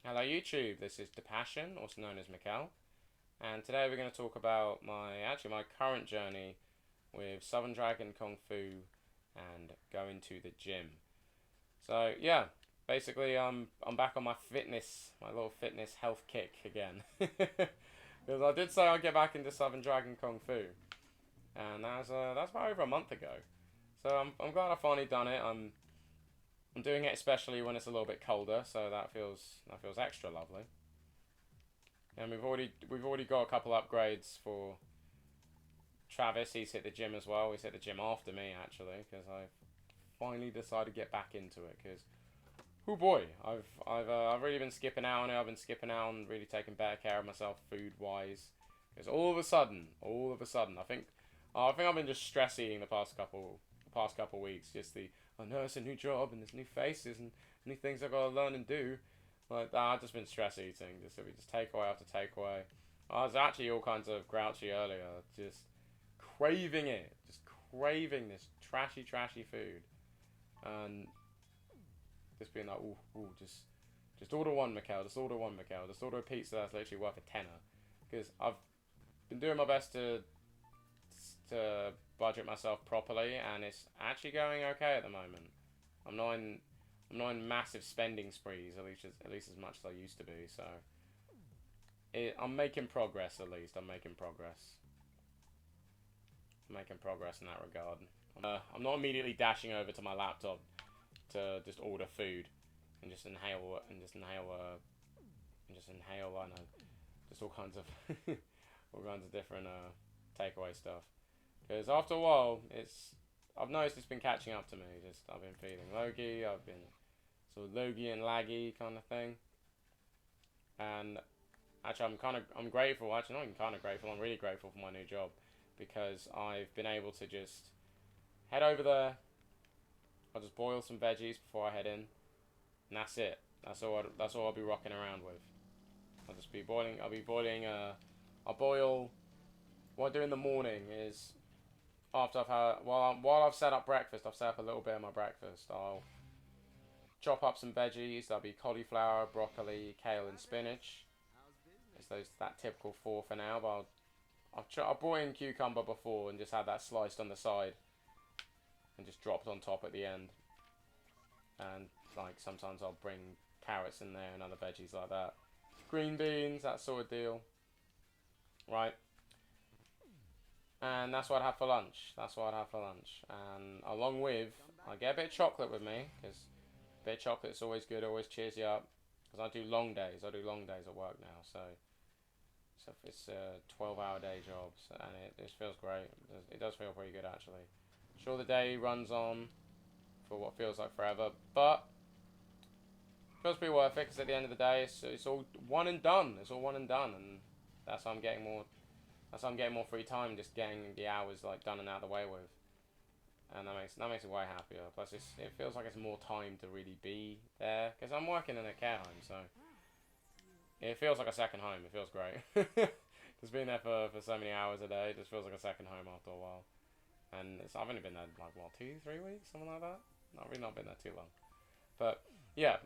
Hello YouTube, this is The Passion, also known as Mikkel, and today we're going to talk about my current journey with Southern Dragon Kung Fu and going to the gym. So yeah, basically I'm back on my little fitness health kick again, because I did say I'd get back into Southern Dragon Kung Fu, and that's about over a month ago. So I'm glad I finally done it. I'm doing it especially when it's a little bit colder, so that feels extra lovely. And we've already got a couple upgrades for Travis. He's hit the gym as well. He's hit the gym after me actually, because I finally decided to get back into it. Because oh boy, I've really been skipping out on it. I've been skipping out on really taking better care of myself food wise. Because all of a sudden, I think I've been just stress eating the past couple weeks. Just I know it's a new job and there's new faces and new things I've got to learn and do. Like that, I've just been stress eating. Just takeaway after takeaway. I was actually all kinds of grouchy earlier, just craving it, just craving this trashy food, and just being like, ooh, just order one, Mikhail, just order a pizza that's literally worth a tenner, because I've been doing my best to budget myself properly, and it's actually going okay at the moment. I'm not in I'm not in massive spending sprees, at least as much as I used to be. So I'm making progress. At least I'm making progress. I'm making progress in that regard. I'm not immediately dashing over to my laptop to just order food and just inhale and just inhale and just inhale. I know, just all kinds of all kinds of different takeaway stuff. Because after a while, I've noticed it's been catching up to me. Just I've been feeling logy. I've been sort of logy and laggy kind of thing. And actually, I'm grateful. Actually, not even kind of grateful. I'm really grateful for my new job because I've been able to just head over there. I'll just boil some veggies before I head in, and that's it. That's all I'll be rocking around with. I'll just be boiling. I'll be boiling. I'll boil. What I do in the morning is after I've had while I've set up breakfast, I've set up a little bit of my breakfast. I'll chop up some veggies. There'll be cauliflower, broccoli, kale, and spinach. It's that typical four for now. But I brought in cucumber before and just had that sliced on the side and just dropped on top at the end. And like sometimes I'll bring carrots in there and other veggies like that. Green beans, that sort of deal. Right. And that's what I have for lunch. And along with, I get a bit of chocolate with me, because a bit of chocolate is always good, always cheers you up. Because I do long days. I do long days at work now, so it's a 12-hour day job, and it just feels great. It does feel pretty good, actually. Sure, the day runs on for what feels like forever, but it feels pretty worth it, because at the end of the day, it's all one and done. It's all one and done, and that's how I'm getting more That's why I'm getting more free time, just getting the hours like done and out of the way with, and that makes me way happier. Plus, it feels like it's more time to really be there because I'm working in a care home, so it feels like a second home. It feels great. Just being there for so many hours a day, it just feels like a second home after a while. And I've only been there like what 2 3 weeks, something like that. Not really not been there too long, but yeah.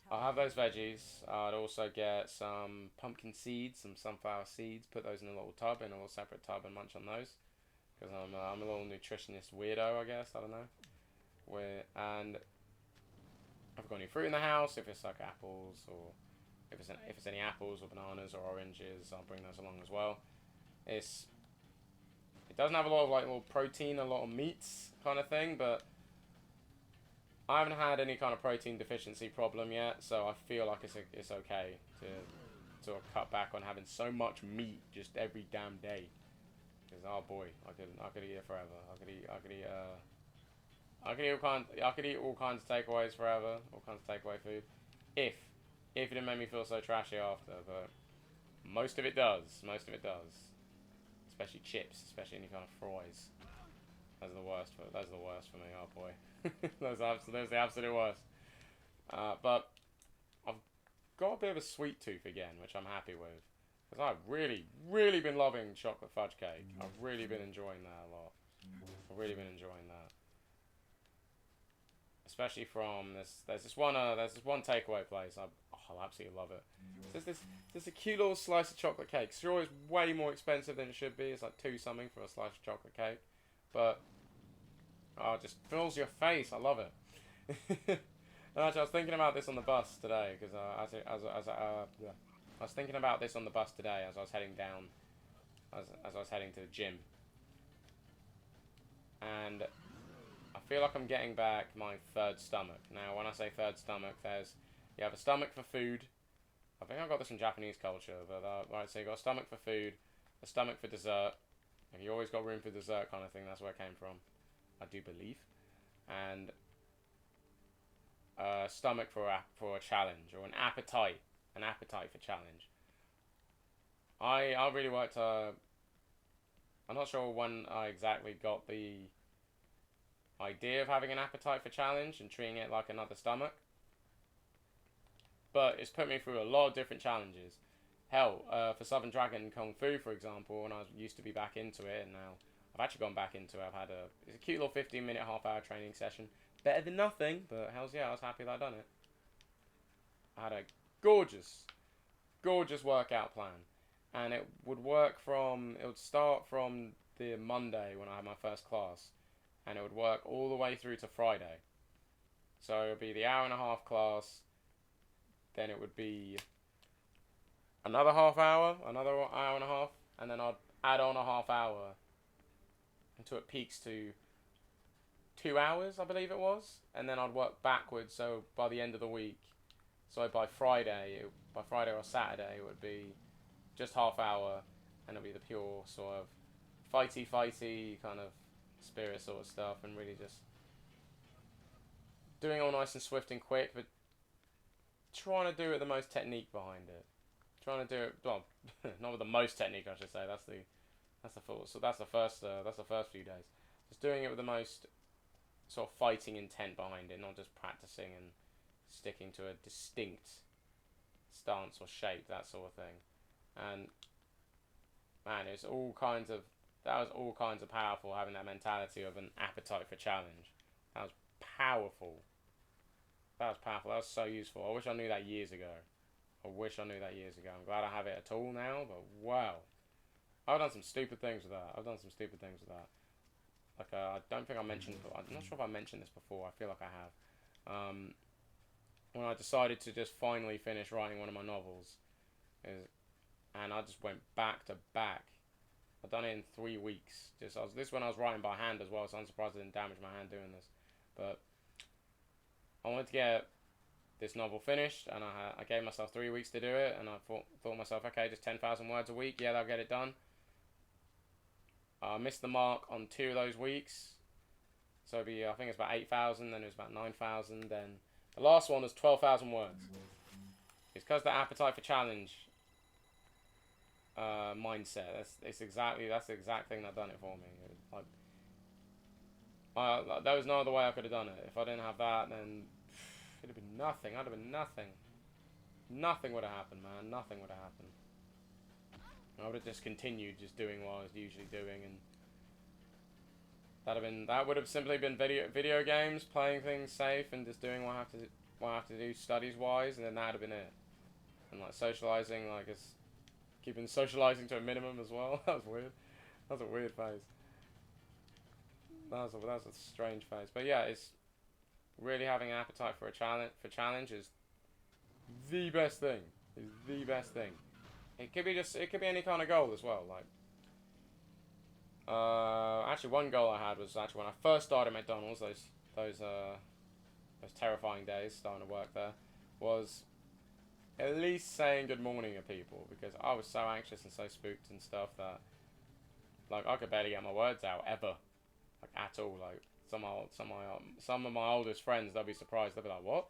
I'll have those veggies. I'd also get some pumpkin seeds, some sunflower seeds, put those in a little tub, in a little separate tub, and munch on those. Because I'm a little nutritionist weirdo, I guess. I don't know. And if I've got any fruit in the house, if it's like apples, or if it's any apples or bananas or oranges, I'll bring those along as well. It's it doesn't have a lot of like little protein, a lot of meats kind of thing, but I haven't had any kind of protein deficiency problem yet, so I feel like it's okay to sort of cut back on having so much meat just every damn day. Because oh boy, I could eat it forever. I could eat all kinds of takeaways forever, all kinds of takeaway food, if it didn't make me feel so trashy after. But most of it does. Most of it does. Especially chips, especially any kind of fries. Those are the worst for me. Oh boy. Those the absolute worst. But I've got a bit of a sweet tooth again, which I'm happy with. Because I've really been loving chocolate fudge cake. I've really been enjoying that a lot. I've really been enjoying that. especially from there's this one takeaway place. I absolutely love it. There's a cute little slice of chocolate cake. Sure, it's way more expensive than it should be. It's like $2 something for a slice of chocolate cake, but it just fills your face. I love it. And actually, I was thinking about this on the bus today because I was thinking about this on the bus today as I was heading down, as I was heading to the gym, and I feel like I'm getting back my third stomach. Now, when I say third stomach, you have a stomach for food. I think I got this from Japanese culture, but right, so you got a stomach for food, a stomach for dessert, and you always got room for dessert kind of thing. That's where it came from, I do believe, and a stomach for a challenge, or an appetite for challenge. I really worked. I'm not sure when I exactly got the idea of having an appetite for challenge and treating it like another stomach, but it's put me through a lot of different challenges. Hell, for Southern Dragon Kung Fu, for example, when I used to be back into it, and now I've actually gone back into it. It's a cute little 15-minute, half-hour training session. Better than nothing, but hells yeah, I was happy that I'd done it. I had a gorgeous workout plan, and it would start from the Monday when I had my first class, and it would work all the way through to Friday. So it would be the hour-and-a-half class, then it would be another half hour, another hour and a half, and then I'd add on a half hour until it peaks to 2 hours, I believe it was, and then I'd work backwards. So by the end of the week, so by Friday or Saturday, it would be just half hour, and it'd be the pure sort of fighty kind of spirit sort of stuff, and really just doing it all nice and swift and quick, but trying to do it the most technique behind it. Trying to do it, well, not with the most technique, I should say. That's the first few days. Just doing it with the most sort of fighting intent behind it, not just practicing and sticking to a distinct stance or shape, that sort of thing. And man, that was all kinds of powerful, having that mentality of an appetite for challenge. That was powerful. That was so useful. I wish I knew that years ago. I'm glad I have it at all now, but wow. I've done some stupid things with that. Like, I don't think I mentioned, I'm not sure if I mentioned this before. I feel like I have. When I decided to just finally finish writing one of my novels, and I just went back to back. I've done it in 3 weeks. This when I was writing by hand as well, so I'm surprised I didn't damage my hand doing this. But I wanted to get this novel finished, and I gave myself 3 weeks to do it, and I thought to myself, okay, just 10,000 words a week, yeah, that'll get it done. I missed the mark on 2 of those weeks, so I think it's about 8,000, then it was about 9,000, then the last one was 12,000 words. It's because the appetite for challenge mindset. That's the exact thing that done it for me. There was no other way I could have done it. If I didn't have that, then it'd have been nothing. I'd have been nothing. Nothing would have happened, man. Nothing would have happened. I would have just continued just doing what I was usually doing, and that would have simply been video games, playing things safe, and just doing what I have to do studies wise, and then that'd have been it. And like socializing, keeping socializing to a minimum as well. That was weird. That was a weird phase. That was a strange phase. But yeah, it's really having an appetite for challenge is the best thing. It could be any kind of goal as well. Actually, one goal I had was actually when I first started McDonald's. Those terrifying days starting to work there, was at least saying good morning to people, because I was so anxious and so spooked and stuff that I could barely get my words out ever, at all. Some of my oldest friends, they'll be surprised. They'll be like, "What?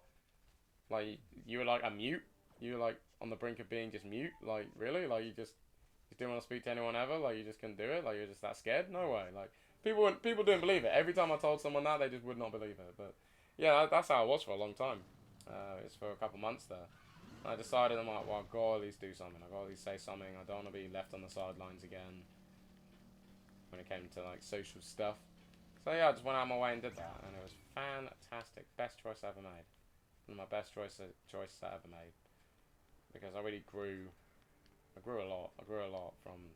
You were a mute? You were on the brink of being just mute? Really? You just didn't want to speak to anyone ever? You just couldn't do it? You're just that scared? No way!" People didn't believe it. Every time I told someone that, they just would not believe it. But yeah, that's how I was for a long time. It's for a couple months there. And I decided, I'm like, well, I've got to at least do something. I've got to at least say something. I don't want to be left on the sidelines again when it came to social stuff. So yeah, I just went out of my way and did that, and it was fantastic. Best choice I ever made. One of my best choices I ever made, because I really grew. I grew a lot. I grew a lot from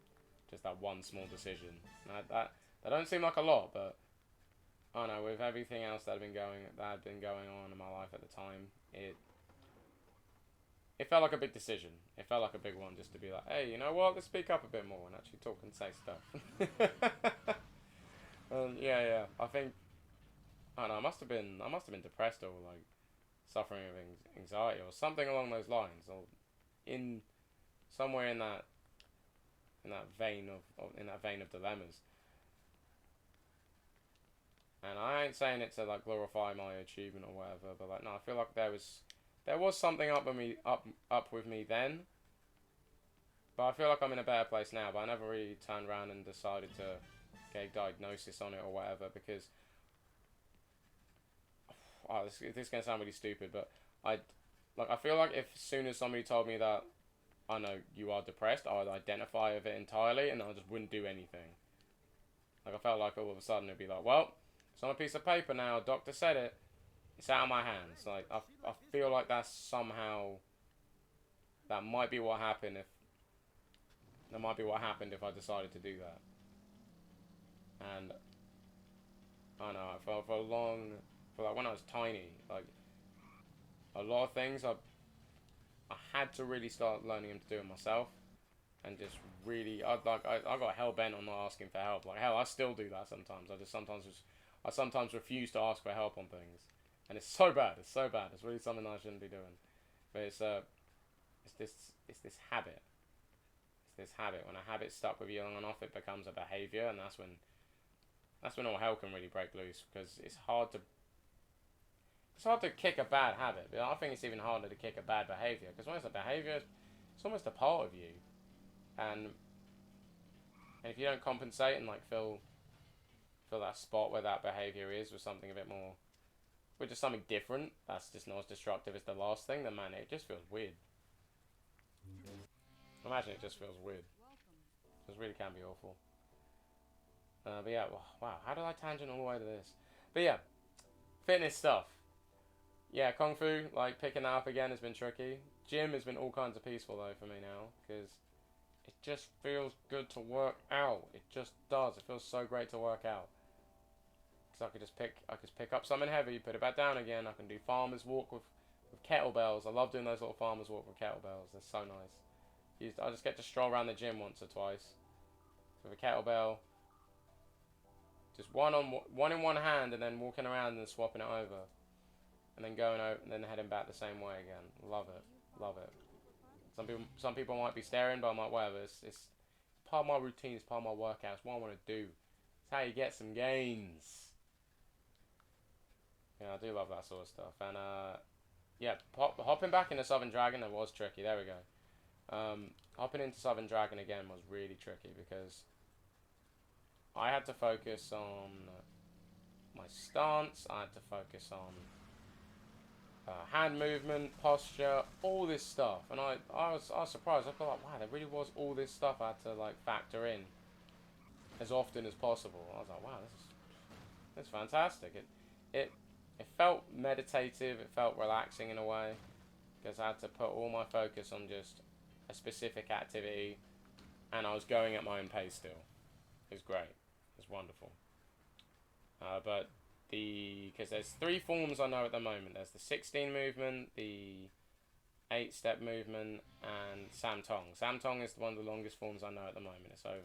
just that one small decision. And that don't seem like a lot, but I don't know, with everything else that had been going on in my life at the time, it felt like a big decision. It felt like a big one, just to be like, hey, you know what? Let's speak up a bit more and actually talk and say stuff. Yeah. I think I don't know. I must have been depressed, or like suffering of anxiety or something along those lines, or in somewhere in that vein of dilemmas. And I ain't saying it to like glorify my achievement or whatever, but like no, I feel like there was something up with me then. But I feel like I'm in a better place now. But I never really turned around and decided to get a diagnosis on it or whatever, because this is gonna sound really stupid, but I feel like if as soon as somebody told me that I know you are depressed, I would identify with it entirely, and I just wouldn't do anything. Like I felt like all of a sudden it'd be like, well, it's on a piece of paper now. Doctor said it. It's out of my hands. Like I feel like that's somehow that might be what happened if I decided to do that. And I don't know. I felt for like when I was tiny, like a lot of things I had to really start learning to do it myself, and just really I got hell bent on not asking for help. Like hell, I still do that sometimes. I sometimes refuse to ask for help on things, and it's so bad. It's so bad. It's really something I shouldn't be doing. But it's this habit. It's this habit. When a habit's stuck with you long enough, it becomes a behavior, and that's when all hell can really break loose, because it's hard to kick a bad habit. But I think it's even harder to kick a bad behavior, because when it's a behavior, it's almost a part of you, and if you don't compensate and like fill that spot where that behavior is with something a bit more, with just something different that's just not as destructive as the last thing, then man, it just feels weird. Imagine it just feels weird. It really can be awful. But yeah, wow, how did I tangent all the way to this? But yeah, fitness stuff. Yeah, Kung Fu, like picking that up again has been tricky. Gym has been all kinds of peaceful though for me now, because it just feels good to work out. It just does. It feels so great to work out. Because I could pick up something heavy, put it back down again. I can do farmer's walk with kettlebells. I love doing those little farmer's walk with kettlebells. They're so nice. I just get to stroll around the gym once or twice with a kettlebell. Just one in one hand, and then walking around and swapping it over, and then going over and then heading back the same way again. Love it, love it. Some people might be staring, but I'm like, whatever. It's part of my routine. It's part of my workout. It's what I want to do. It's how you get some gains. Yeah, I do love that sort of stuff. And yeah, hopping back into Southern Dragon, it was tricky. There we go. Hopping into Southern Dragon again was really tricky, because I had to focus on my stance. I had to focus on hand movement, posture, all this stuff. And I was surprised. I thought, like, wow, there really was all this stuff I had to like factor in as often as possible. I was like, wow, this is fantastic. It felt meditative. It felt relaxing in a way, because I had to put all my focus on just a specific activity, and I was going at my own pace still. It was great. It was wonderful. But because there's 3 forms I know at the moment. There's the 16 movement, the 8-step movement, and Samtong. Samtong is one of the longest forms I know at the moment. I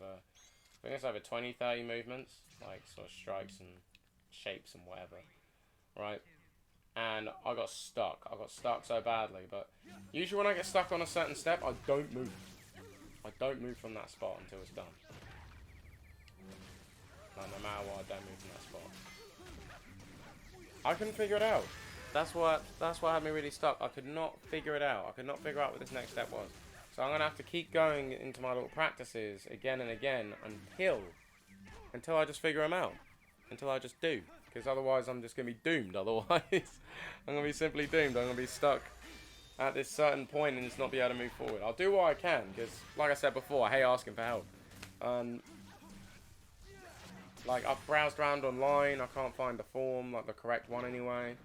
think it's over 20, 30 movements, like sort of strikes and shapes and whatever, right? And I got stuck. I got stuck so badly, but usually when I get stuck on a certain step, I don't move. I don't move from that spot until it's done. Like, no matter what, I don't move from that spot. I couldn't figure it out. That's what had me really stuck. I could not figure it out. I could not figure out what this next step was. So I'm gonna have to keep going into my little practices again and again until I just figure them out. Until I just do. Because otherwise I'm just gonna be doomed. Otherwise I'm gonna be simply doomed. I'm gonna be stuck at this certain point and just not be able to move forward. I'll do what I can, because like I said before, I hate asking for help. Like, I've browsed around online, I can't find the form, like the correct one anyway.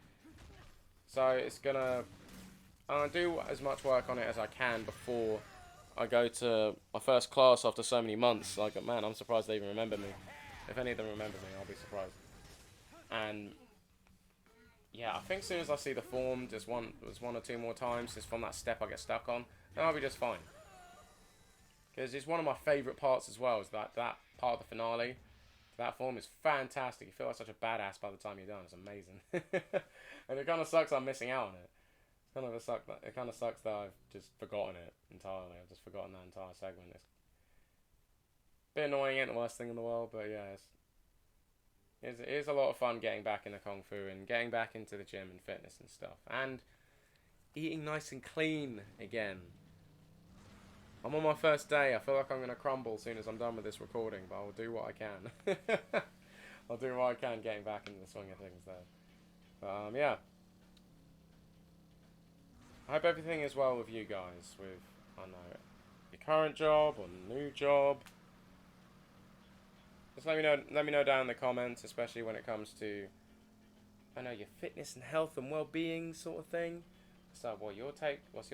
So it's gonna... I'm gonna do as much work on it as I can before I go to my first class after so many months. Like, man, I'm surprised they even remember me. If any of them remember me, I'll be surprised. And yeah, I think as soon as I see the form, just one or two more times, just from that step I get stuck on, then I'll be just fine. Because it's one of my favourite parts as well, is that part of the finale. That form is fantastic. You feel like such a badass by the time you're done. It's amazing. And it kind of sucks I'm missing out on it. It kind of sucks that I've just forgotten it entirely. I've just forgotten that entire segment. It's a bit annoying, ain't the worst thing in the world, but yeah, it is a lot of fun getting back into Kung Fu and getting back into the gym and fitness and stuff. And eating nice and clean again. I'm on my first day. I feel like I'm going to crumble as soon as I'm done with this recording, but I'll do what I can. I'll do what I can getting back into the swing of things there. But, yeah. I hope everything is well with you guys, with, I don't know, your current job or new job. Just let me know down in the comments, especially when it comes to, I know, your fitness and health and well-being sort of thing. So what's your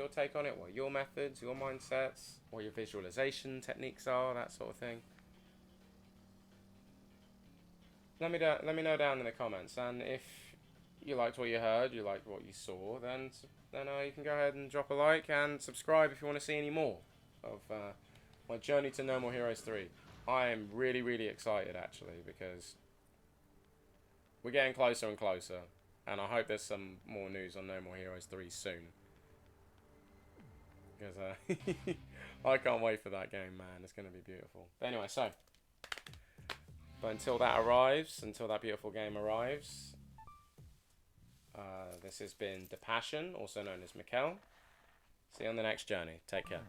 take on it? What are your methods, your mindsets, what your visualization techniques are, that sort of thing. Let me know down in the comments, and if you liked what you heard, you liked what you saw, then you can go ahead and drop a like and subscribe if you want to see any more of my journey to No More Heroes 3. I am really, really excited, actually, because we're getting closer and closer. And I hope there's some more news on No More Heroes 3 soon. Because I can't wait for that game, man. It's going to be beautiful. But anyway, but until that arrives, until that beautiful game arrives, this has been The Passion, also known as Mikkel. See you on the next journey. Take care.